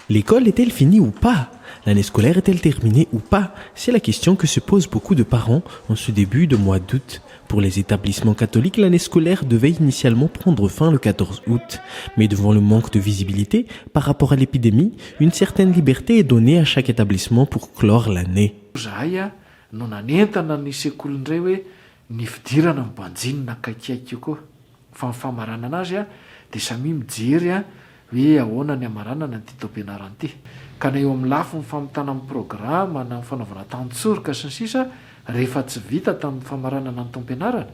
L'école est-elle finie ou pas? L'année scolaire est-elle terminée ou pas? C'est la question que se posent beaucoup de parents en ce début de mois d'août. Pour les établissements catholiques, l'année scolaire devait initialement prendre fin le 14 août. Mais devant le manque de visibilité par rapport à l'épidémie, une certaine liberté est donnée à chaque établissement pour clore l'année. No nanentana ny sekoly hoe ny fidirana mibanjinina kaikaiky io koa fa mifamaranana anazy dia samy mijery hoe ahoana ny amaranana ny tito-pianarana ity ka na eo amin'ny lafo ny famitana amin'ny programa na fanaovana tantsorika sy ny sisa rehefa tsy vita tamin'ny famaranana ny tom-pianarana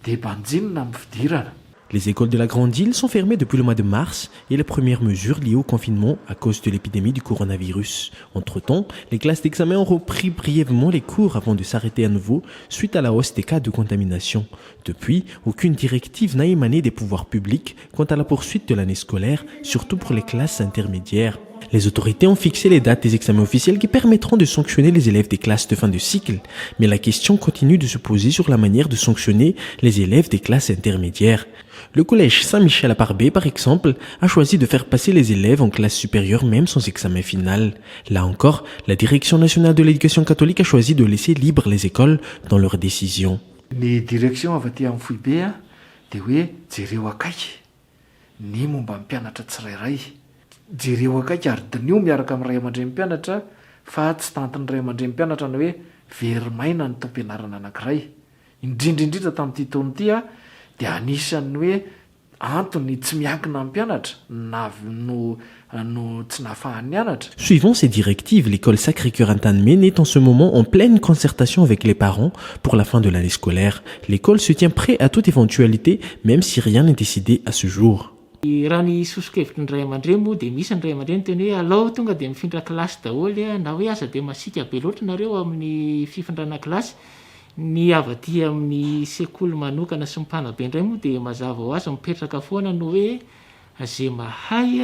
dia banjinina amin'ny fidirana. Les écoles de la Grande Île sont fermées depuis le mois de mars et les premières mesures liées au confinement à cause de l'épidémie du coronavirus. Entre-temps, les classes d'examen ont repris brièvement les cours avant de s'arrêter à nouveau suite à la hausse des cas de contamination. Depuis, aucune directive n'a émané des pouvoirs publics quant à la poursuite de l'année scolaire, surtout pour les classes intermédiaires. Les autorités ont fixé les dates des examens officiels qui permettront de sanctionner les élèves des classes de fin de cycle. Mais la question continue de se poser sur la manière de sanctionner les élèves des classes intermédiaires. Le collège Saint-Michel à Parbé, par exemple, a choisi de faire passer les élèves en classe supérieure même sans examen final. Là encore, la Direction nationale de l'éducation catholique a choisi de laisser libre les écoles dans leurs décisions. Ny direction avy aty amin'ny Foibe dia hoe jereo akaiky ny momba ny mpianatra tsirairay. Jereo akaiky ary dinio miaraka amin'ny ray aman-dreny mpianatra fa tsy tantin'ny ray aman-dreny mpianatra na hoe verimaina ny tom-pianarana anankiray. Indrindrindrindra tamin'ity taona ity dia anisan'ny hoe antony tsy miankina amin'ny mpianatra no tsy nahafahan'ny mianatra. Suivant ces directives, l'école Sacré-Cœur Antanmen est en ce moment en pleine concertation avec les parents pour la fin de l'année scolaire. L'école se tient prêt à toute éventualité, même si rien n'est décidé à ce jour. Raha ny sosokevitry ny ray aman-dreny moa dia misy ny ray aman-dreny teny hoe alao tonga dia mifindra kilasy daholo na hoe aza dia masika be loatra nareo amin'ny fifindrana kilasy. Ny avy aty amin'ny sekoly manokana sy mpanabe indray moa dia mazava ho azy mipetraka foana no hoe izay mahay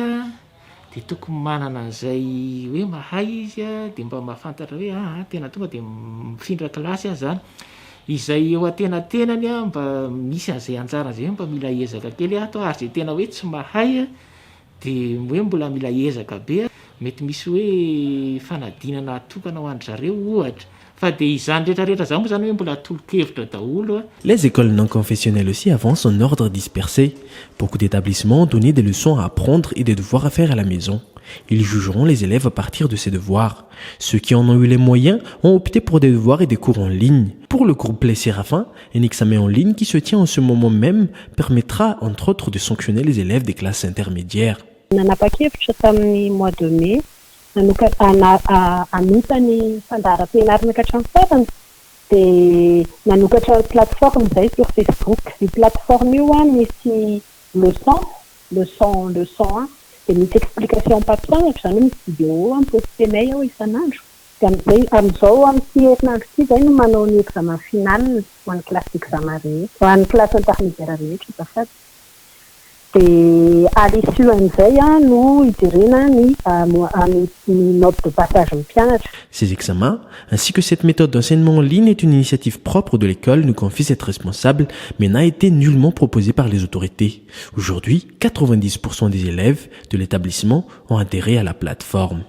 dia tokony manana an'izay hoe mahay izy dia mba mahafantatra hoe tena tonga dia mifindra kilasy zany. Izay eo atenatenany mba misy an'izay anjara izay mba mila ezaka kely atao ary izay tena hoe tsy mahay dia hoe mbola mila ezaka be mety misy hoe fanadinana atokana ho an'ny zareo ohatra. Les écoles non confessionnelles aussi avancent en ordre dispersé. Beaucoup d'établissements ont donné des leçons à apprendre et des devoirs à faire à la maison. Ils jugeront les élèves à partir de ces devoirs. Ceux qui en ont eu les moyens ont opté pour des devoirs et des cours en ligne. Pour le groupe Les Séraphins, un examen en ligne qui se tient en ce moment même permettra entre autres de sanctionner les élèves des classes intermédiaires. Anotany fandaharam-pianarana ka hatramin'ny farany dia nanokatra plateforme izay sur Facebook. Io plateforme io misy leçon dia misy explication mpampianatra zany hoe misy vidéo ampostenay ao isan'andro. Dia amin'izao amin'ity herinandro ity zay no manao ny examen final ho an'ny classe d'examen rehetra, ho an'ny classe intermédiaire rehetra zafady. À l'issue no idirena ny note de passage mpianatra. Ces examens, ainsi que cette méthode d'enseignement en ligne est une initiative propre de l'école, nous confie cette responsable, mais n'a été nullement proposée par les autorités. Aujourd'hui, 90% des élèves de l'établissement ont adhéré à la plateforme.